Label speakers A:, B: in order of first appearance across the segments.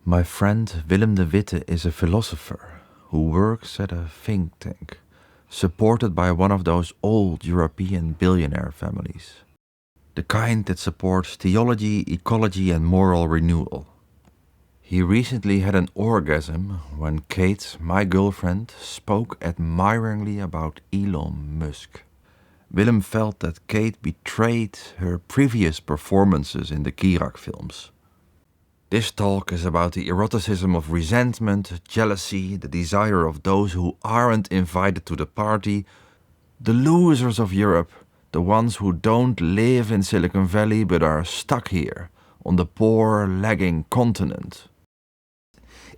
A: My friend Willem de Witte is a philosopher who works at a think tank, supported by one of those old European billionaire families. The kind that supports theology, ecology and moral renewal. He recently had an orgasm when Kate, my girlfriend, spoke admiringly about Elon Musk. Willem felt that Kate betrayed her previous performances in the KIRAC films. This talk is about the eroticism of resentment, jealousy, the desire of those who aren't invited to the party, the losers of Europe, the ones who don't live in Silicon Valley but are stuck here, on the poor, lagging continent.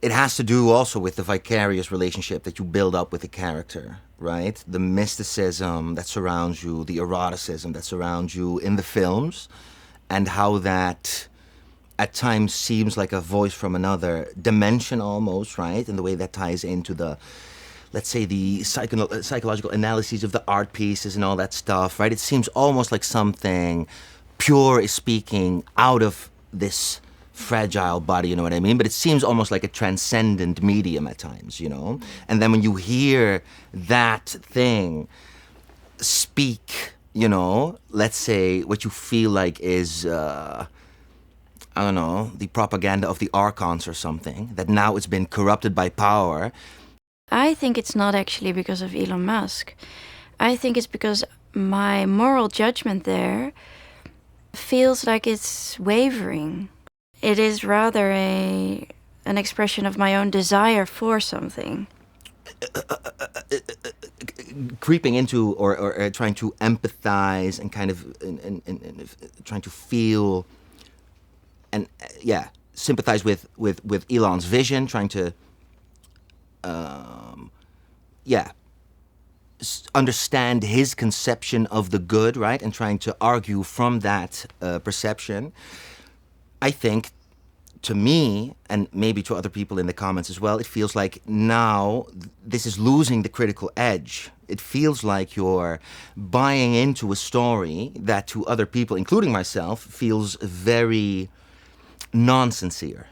B: It has to do also with the vicarious relationship that you build up with the character, right? The mysticism that surrounds you, the eroticism that surrounds you in the films, and how that at times seems like a voice from another dimension almost, right? And the way that ties into the, let's say, the psychological analyses of the art pieces and all that stuff, right? It seems almost like something pure is speaking out of this fragile body, you know what I mean? But it seems almost like a transcendent medium at times, you know? And then when you hear that thing speak, you know, let's say what you feel like is, I don't know, the propaganda of the archons or something, that now it's been corrupted by power.
C: I think it's not actually because of Elon Musk. I think it's because my moral judgment there feels like it's wavering. It is rather an expression of my own desire for something.
B: Creeping into or trying to empathize and kind of and trying to feel and sympathize with Elon's vision, trying to understand his conception of the good, right, and trying to argue from that perception. I think, to me, and maybe to other people in the comments as well, it feels like now this is losing the critical edge. It feels like you're buying into a story that to other people, including myself, feels very non-sincere.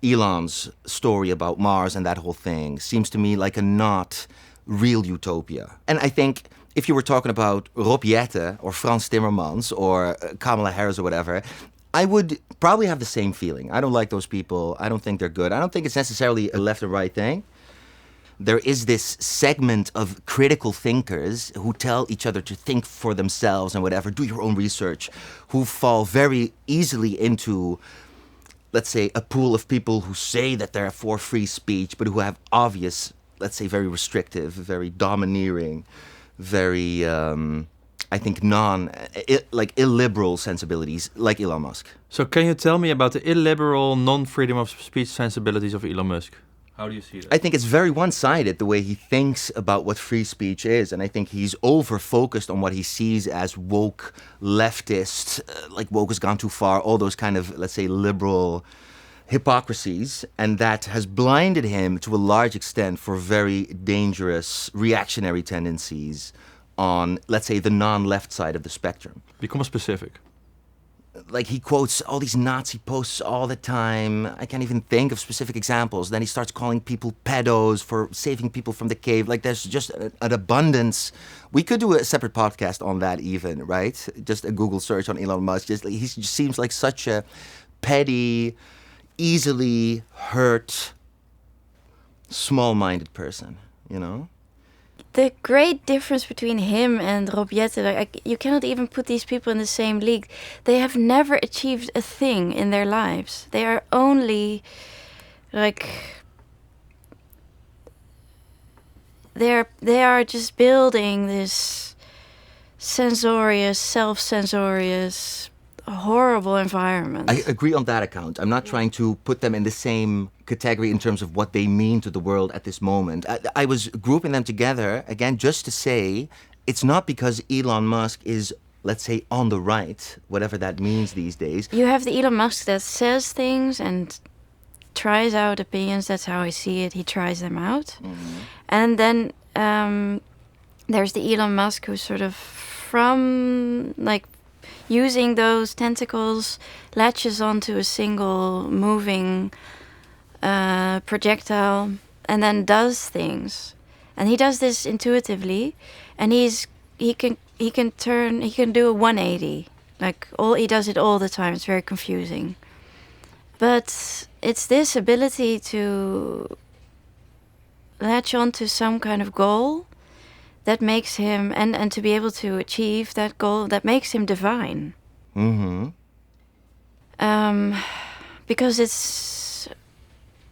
B: Elon's story about Mars and that whole thing seems to me like a not real utopia. And I think if you were talking about Rob Jetten or Frans Timmermans or Kamala Harris or whatever, I would probably have the same feeling. I don't like those people. I don't think they're good. I don't think it's necessarily a left or right thing. There is this segment of critical thinkers who tell each other to think for themselves and whatever, do your own research, who fall very easily into, let's say, a pool of people who say that they're for free speech, but who have obvious, let's say, very restrictive, very domineering, very, I think, illiberal sensibilities, like Elon Musk.
D: So can you tell me about the illiberal, non-freedom of speech sensibilities of Elon Musk? How do you see that?
B: I think it's very one-sided, the way he thinks about what free speech is. And I think he's over-focused on what he sees as woke, leftist, like woke has gone too far, all those kind of, let's say, liberal hypocrisies. And that has blinded him to a large extent for very dangerous reactionary tendencies on, let's say, the non-left side of the spectrum.
D: Become specific.
B: Like, he quotes all these Nazi posts all the time. I can't even think of specific examples. Then he starts calling people pedos for saving people from the cave. Like, there's just an abundance. We could do a separate podcast on that even, right? Just a Google search on Elon Musk. He just seems like such a petty, easily hurt, small-minded person, you know?
C: The great difference between him and Rob Jetten, you cannot even put these people in the same league. They have never achieved a thing in their lives. They are only, they are just building this censorious, self-censorious, horrible environment.
B: I agree on that account. I'm not trying to put them in the same category in terms of what they mean to the world at this moment. I was grouping them together, again, just to say it's not because Elon Musk is, let's say, on the right, whatever that means these days.
C: You have the Elon Musk that says things and tries out opinions. That's how I see it. He tries them out. Mm-hmm. And then there's the Elon Musk who's sort of from, using those tentacles, latches onto a single moving projectile, and then does things. And he does this intuitively, and he can do a 180. Like he does it all the time. It's very confusing. But it's this ability to latch on to some kind of goal that makes him, and to be able to achieve that goal, that makes him divine.
B: Mm-hmm.
C: Because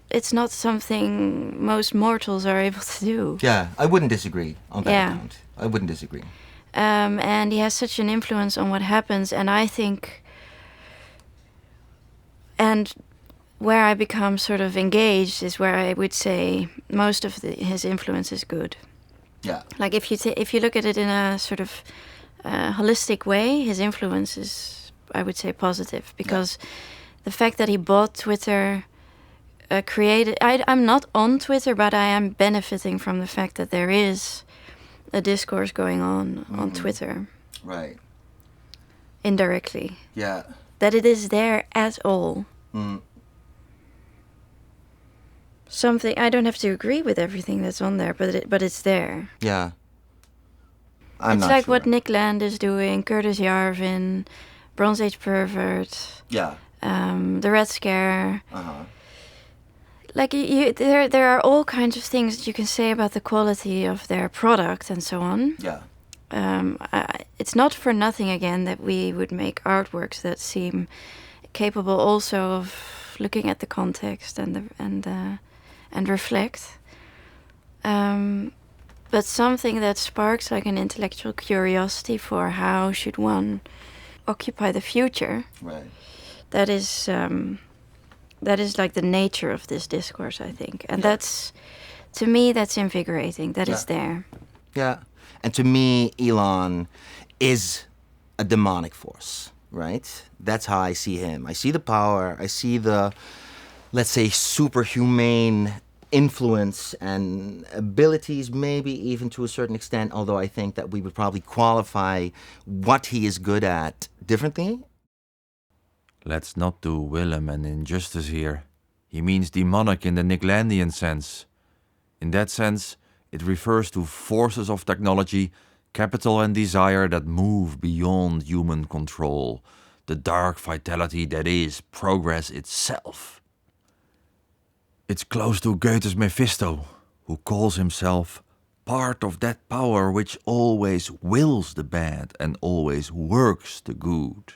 C: it's not something most mortals are able to do.
B: Yeah, I wouldn't disagree on that account. I wouldn't disagree.
C: And he has such an influence on what happens, and I think, and where I become sort of engaged is where I would say most of his influence is good.
B: Yeah.
C: Like if you look at it in a sort of holistic way, his influence is, I would say, positive, because the fact that he bought Twitter, created. I'm not on Twitter, but I am benefiting from the fact that there is a discourse going on Twitter.
B: Right.
C: Indirectly.
B: Yeah.
C: That it is there at all.
B: Mm.
C: Something, I don't have to agree with everything that's on there, but it's there.
B: Yeah.
C: It's like what Nick Land is doing, Curtis Yarvin, Bronze Age Pervert.
B: Yeah.
C: The Red Scare.
B: Uh-huh.
C: Like there are all kinds of things that you can say about the quality of their product and so on.
B: Yeah.
C: It's not for nothing again that we would make artworks that seem capable also of looking at the context and reflect. But something that sparks like an intellectual curiosity for how should one occupy the future.
B: Right.
C: That is like the nature of this discourse, I think. And that's, to me, that's invigorating. That is there.
B: Yeah. And to me, Elon is a demonic force, right? That's how I see him. I see the power. I see the, let's say, superhumane influence and abilities, maybe even to a certain extent, although I think that we would probably qualify what he is good at differently.
A: Let's not do Willem an injustice here. He means demonic in the Nicklandian sense. In that sense, it refers to forces of technology, capital and desire that move beyond human control, the dark vitality that is progress itself. It's close to Goethe's Mephisto, who calls himself part of that power which always wills the bad and always works the good.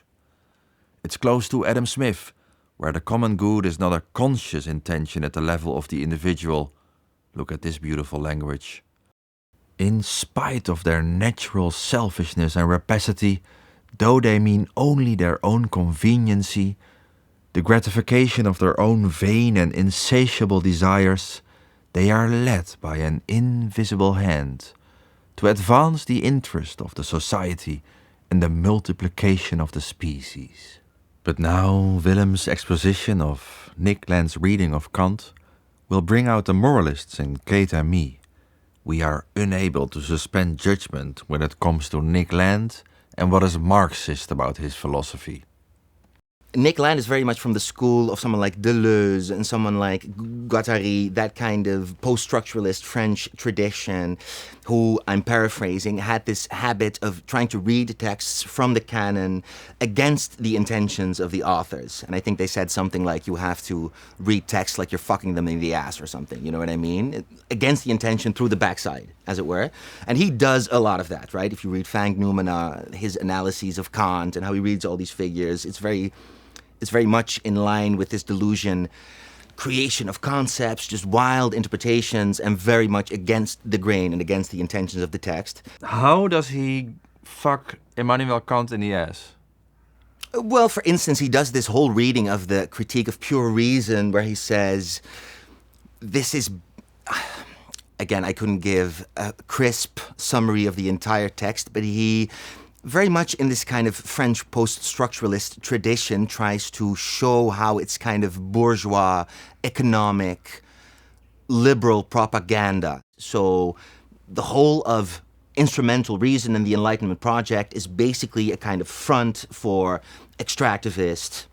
A: It's close to Adam Smith, where the common good is not a conscious intention at the level of the individual. Look at this beautiful language. In spite of their natural selfishness and rapacity, though they mean only their own conveniency, the gratification of their own vain and insatiable desires, they are led by an invisible hand to advance the interest of the society and the multiplication of the species. But now Willem's exposition of Nick Land's reading of Kant will bring out the moralists in Kate and me. We are unable to suspend judgment when it comes to Nick Land and what is Marxist about his philosophy.
B: Nick Land is very much from the school of someone like Deleuze and someone like Guattari, that kind of post-structuralist French tradition, who, I'm paraphrasing, had this habit of trying to read texts from the canon against the intentions of the authors. And I think they said something like, you have to read texts like you're fucking them in the ass or something, you know what I mean? Against the intention through the backside, as it were. And he does a lot of that, right? If you read Frank Newman, his analyses of Kant and how he reads all these figures, it's very much in line with this delusion, creation of concepts, just wild interpretations, and very much against the grain and against the intentions of the text.
D: How does he fuck Immanuel Kant in the ass?
B: Well, for instance, he does this whole reading of the Critique of Pure Reason where he says, this is... Again, I couldn't give a crisp summary of the entire text, but he... very much in this kind of French post-structuralist tradition, tries to show how it's kind of bourgeois, economic, liberal propaganda. So the whole of instrumental reason and the Enlightenment project is basically a kind of front for extractivist,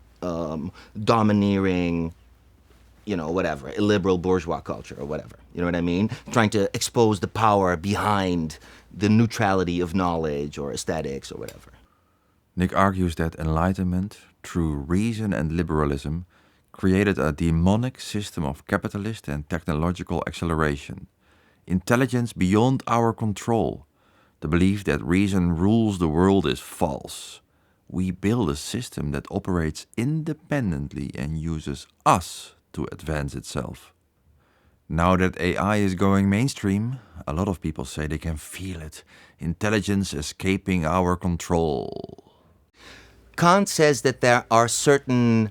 B: domineering, whatever, illiberal bourgeois culture or whatever. You know what I mean? Trying to expose the power behind the neutrality of knowledge or aesthetics or whatever.
A: Nick argues that enlightenment, through reason and liberalism, created a demonic system of capitalist and technological acceleration, intelligence beyond our control. The belief that reason rules the world is false. We build a system that operates independently and uses us to advance itself. Now that AI is going mainstream, a lot of people say they can feel it. Intelligence escaping our control.
B: Kant says that there are certain,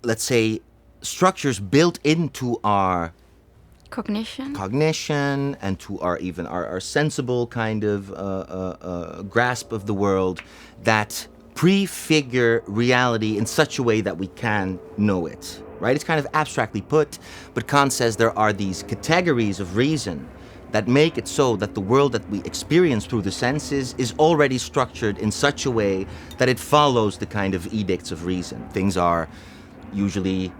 B: let's say, structures built into our cognition and to our sensible kind of grasp of the world that prefigure reality in such a way that we can know it, right? It's kind of abstractly put, but Kant says there are these categories of reason that make it so that the world that we experience through the senses is already structured in such a way that it follows the kind of edicts of reason. Things are usually,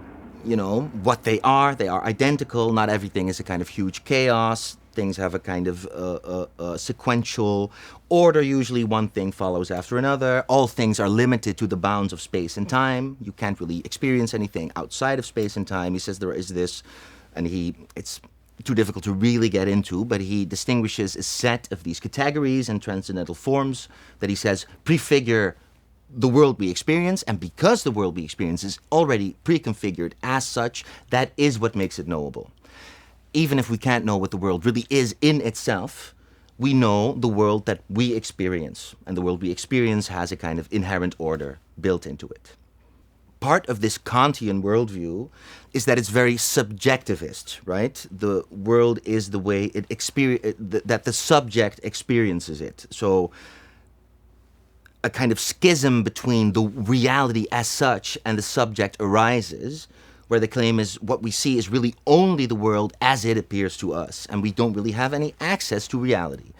B: what they are identical. Not everything is a kind of huge chaos. Things have a kind of sequential order. Usually one thing follows after another. All things are limited to the bounds of space and time. You can't really experience anything outside of space and time. He says there is this, and it's too difficult to really get into, but he distinguishes a set of these categories and transcendental forms that he says prefigure the world we experience, and because the world we experience is already preconfigured as such, that is what makes it knowable. Even if we can't know what the world really is in itself, we know the world that we experience, and the world we experience has a kind of inherent order built into it. Part of this Kantian worldview is that it's very subjectivist, right? The world is the way that the subject experiences it. So a kind of schism between the reality as such and the subject arises, where the claim is what we see is really only the world as it appears to us, and we don't really have any access to reality.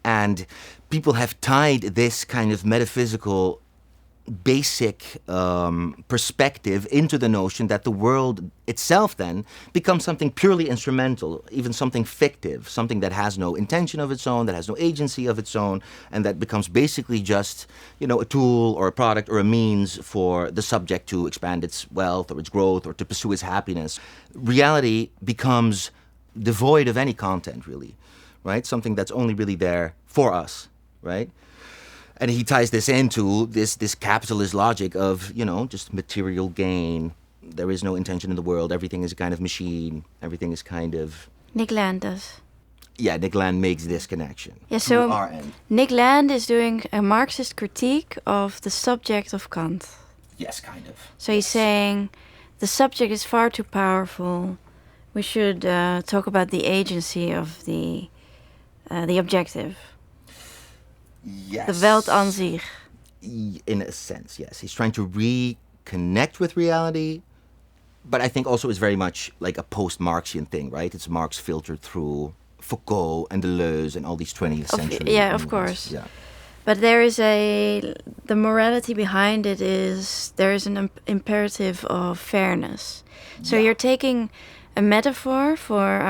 B: And people have tied this kind of metaphysical basic perspective into the notion that the world itself then becomes something purely instrumental, even something fictive, something that has no intention of its own, that has no agency of its own, and that becomes basically just, a tool or a product or a means for the subject to expand its wealth or its growth or to pursue its happiness. Reality becomes devoid of any content, really, right? Something that's only really there for us, right? And he ties this into this capitalist logic of, just material gain. There is no intention in the world. Everything is a kind of machine. Everything is kind of...
C: Nick Land does.
B: Yeah, Nick Land makes this connection.
C: Yeah, so
B: our end.
C: Nick Land is doing a Marxist critique of the subject of Kant.
B: Yes, kind of.
C: So he's saying the subject is far too powerful. We should talk about the agency of the objective.
B: Yes.
C: The Welt an sich.
B: In a sense, yes. He's trying to reconnect with reality, but I think also it's very much like a post-Marxian thing, right? It's Marx filtered through Foucault and Deleuze and all these 20th century
C: yeah, of course.
B: Yeah.
C: But there is the morality behind it is there is an imperative of fairness. So you're taking a metaphor for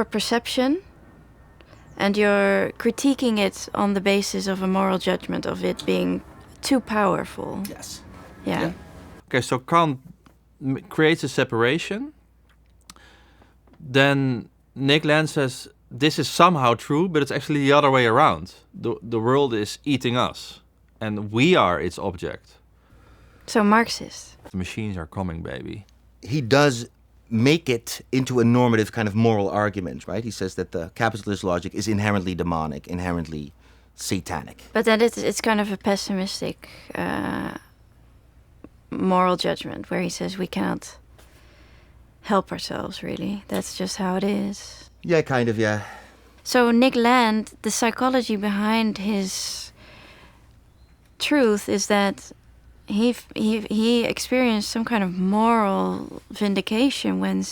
C: perception, and you're critiquing it on the basis of a moral judgment of it being too powerful.
B: Yes.
C: Yeah.
D: Okay, so Kant creates a separation. Then Nick Land says this is somehow true, but it's actually the other way around. The world is eating us, and we are its object.
C: So Marxist.
D: The machines are coming, baby.
B: He does make it into a normative kind of moral argument, right? He says that the capitalist logic is inherently demonic, inherently satanic.
C: But then it's kind of a pessimistic moral judgment where he says we cannot help ourselves, really. That's just how it is.
B: Yeah, kind of, yeah.
C: So Nick Land, the psychology behind his truth is that he experienced some kind of moral vindication when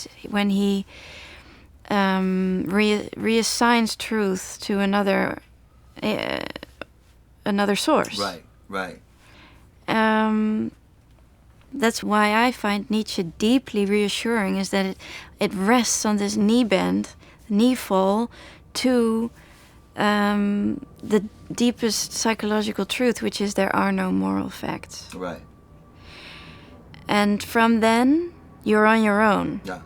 C: he reassigns truth to another source.
B: Right.
C: That's why I find Nietzsche deeply reassuring, is that it rests on this knee bend, knee fall to the deepest psychological truth, which is there are no moral facts.
B: Right.
C: And from then, you're on your own.
B: Yeah.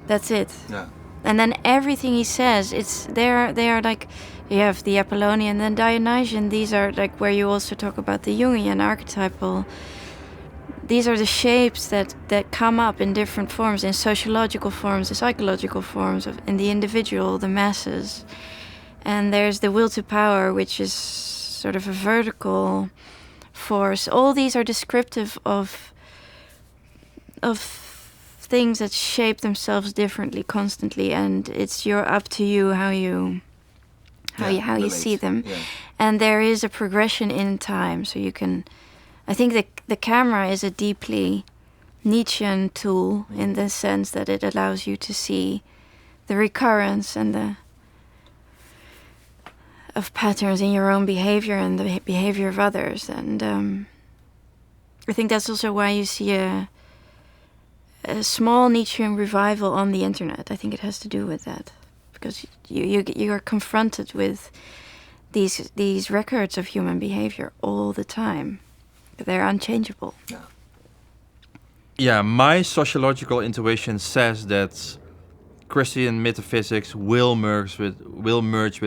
C: That's it.
B: Yeah.
C: And then everything he says, they are like, you have the Apollonian and Dionysian. These are like where you also talk about the Jungian archetypal. These are the shapes that come up in different forms, in sociological forms, in psychological forms, in the individual, the masses. And there's the will to power, which is sort of a vertical force. All these are descriptive of things that shape themselves differently constantly, and it's up to you how you see them.
B: Yeah.
C: And there is a progression in time, so you can. I think the camera is a deeply Nietzschean tool in the sense that it allows you to see the recurrence and of patterns in your own behavior and the behavior of others. And I think that's also why you see a small Nietzschean revival on the internet. I think it has to do with that, because you are confronted with these records of human behavior all the time. They're unchangeable.
B: Yeah.
D: Yeah, my sociological intuition says that Christian metaphysics will merge with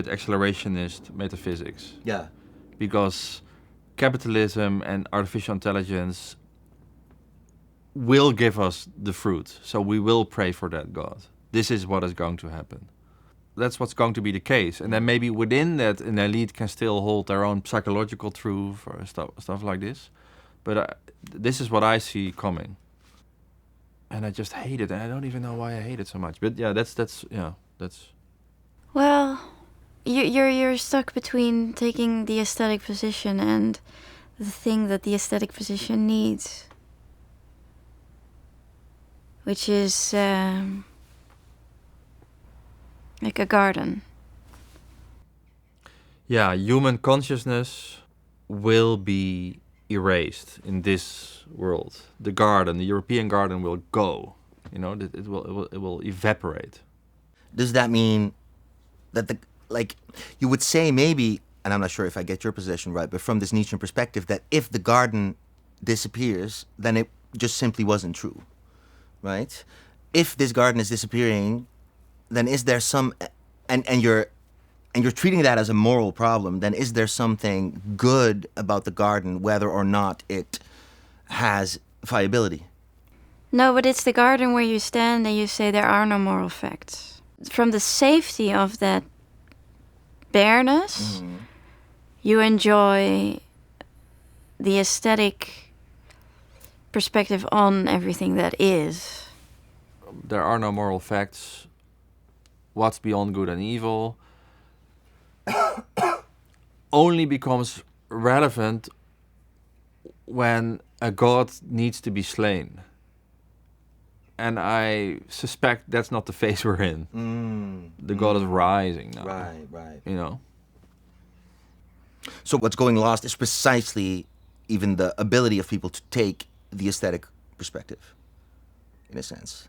D: accelerationist metaphysics.
B: Yeah.
D: Because capitalism and artificial intelligence will give us the fruit. So we will pray for that God. This is what is going to happen. That's what's going to be the case. And then maybe within that, an elite can still hold their own psychological truth or stuff like this. But this is what I see coming. And I just hate it. And I don't even know why I hate it so much. But yeah, that's.
C: Well, you're stuck between taking the aesthetic position and the thing that the aesthetic position needs, which is like a garden.
D: Yeah, human consciousness will be erased in this world. The garden, the European garden, will go. You know, it will evaporate.
B: Does that mean that you would say maybe, and I'm not sure if I get your position right, but from this Nietzschean perspective, that if the garden disappears, then it just simply wasn't true, right? If this garden is disappearing, then is there some, and you're treating that as a moral problem, then is there something good about the garden, whether or not it has viability?
C: No, but it's the garden where you stand and you say there are no moral facts. From the safety of that bareness, you enjoy the aesthetic perspective on everything that is.
D: There are no moral facts. What's beyond good and evil only becomes relevant when a god needs to be slain. And I suspect that's not the phase we're in. The god is rising now.
B: Right.
D: You know?
B: So what's going lost is precisely even the ability of people to take the aesthetic perspective, in a sense.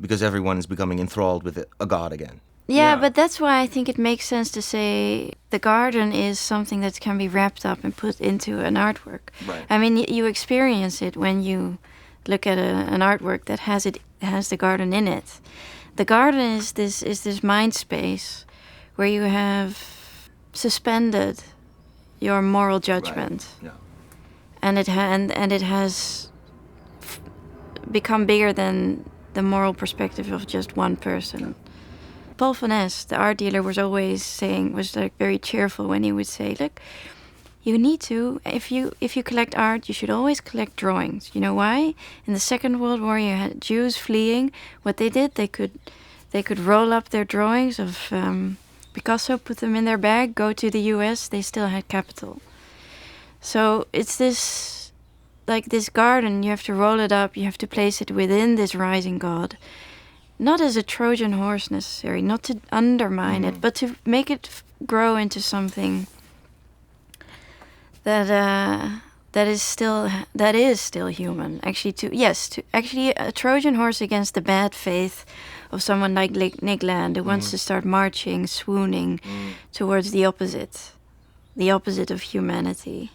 B: Because everyone is becoming enthralled with a god again.
C: Yeah, but that's why I think it makes sense to say the garden is something that can be wrapped up and put into an artwork.
B: Right.
C: I mean, you experience it when you look at an artwork that has the garden in it. The garden is this mind space where you have suspended your moral judgment.
B: Right. Yeah.
C: And it has become bigger than the moral perspective of just one person. Paul van Es, the art dealer, was like very cheerful when he would say, look, you need to, if you collect art, you should always collect drawings. You know why? In the Second World War, you had Jews fleeing. What they did, they could roll up their drawings of Picasso, put them in their bag, go to the US, they still had capital. So it's this garden, you have to roll it up, you have to place it within this rising god. Not as a Trojan horse necessarily, not to undermine it, but to make it grow into something that that is still human. Actually, a Trojan horse against the bad faith of someone like Nick Land, who wants to start marching, swooning towards the opposite of humanity.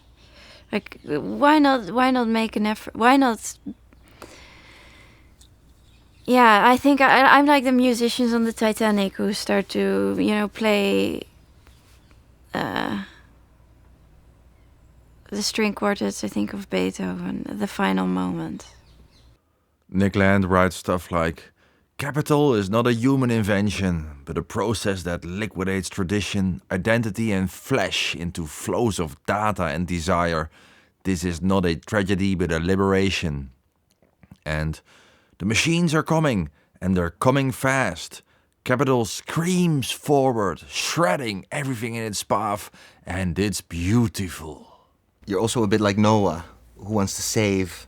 C: Like, why not make an effort? Why not? Yeah, I think I'm like the musicians on the Titanic who start to, play the string quartets, I think, of Beethoven at the final moment.
A: Nick Land writes stuff like, "Capital is not a human invention, but a process that liquidates tradition, identity and flesh into flows of data and desire. This is not a tragedy, but a liberation. And the machines are coming, and they're coming fast. Capital screams forward, shredding everything in its path, and it's beautiful."
B: You're also a bit like Noah, who wants to save.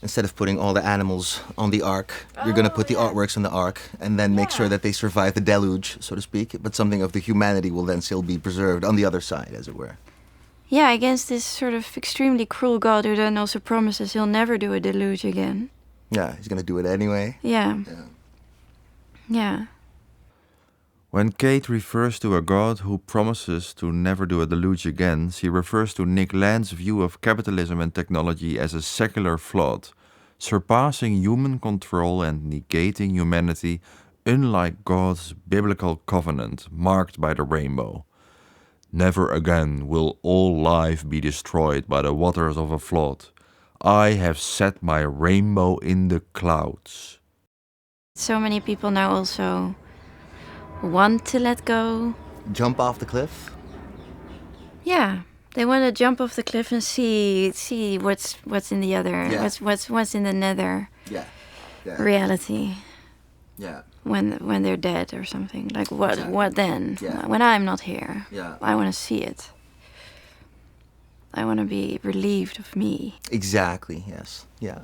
B: Instead of putting all the animals on the ark, you're going to put the artworks on the ark and then make sure that they survive the deluge, so to speak. But something of the humanity will then still be preserved on the other side, as it were.
C: Yeah, against this sort of extremely cruel God who then also promises he'll never do a deluge again.
B: Yeah, he's going to do it anyway.
C: Yeah.
A: When Kate refers to a God who promises to never do a deluge again, she refers to Nick Land's view of capitalism and technology as a secular flood, surpassing human control and negating humanity, unlike God's biblical covenant marked by the rainbow. "Never again will all life be destroyed by the waters of a flood. I have set my rainbow in the clouds."
C: So many people now also want to let go.
B: Jump off the cliff?
C: Yeah, they want to jump off the cliff and see what's in the other, what's in the nether reality.
B: Yeah.
C: When they're dead or something. Like what then?
B: Yeah.
C: When I'm not here.
B: Yeah.
C: I want to see it. I want to be relieved of me.
B: Exactly, yes. Yeah.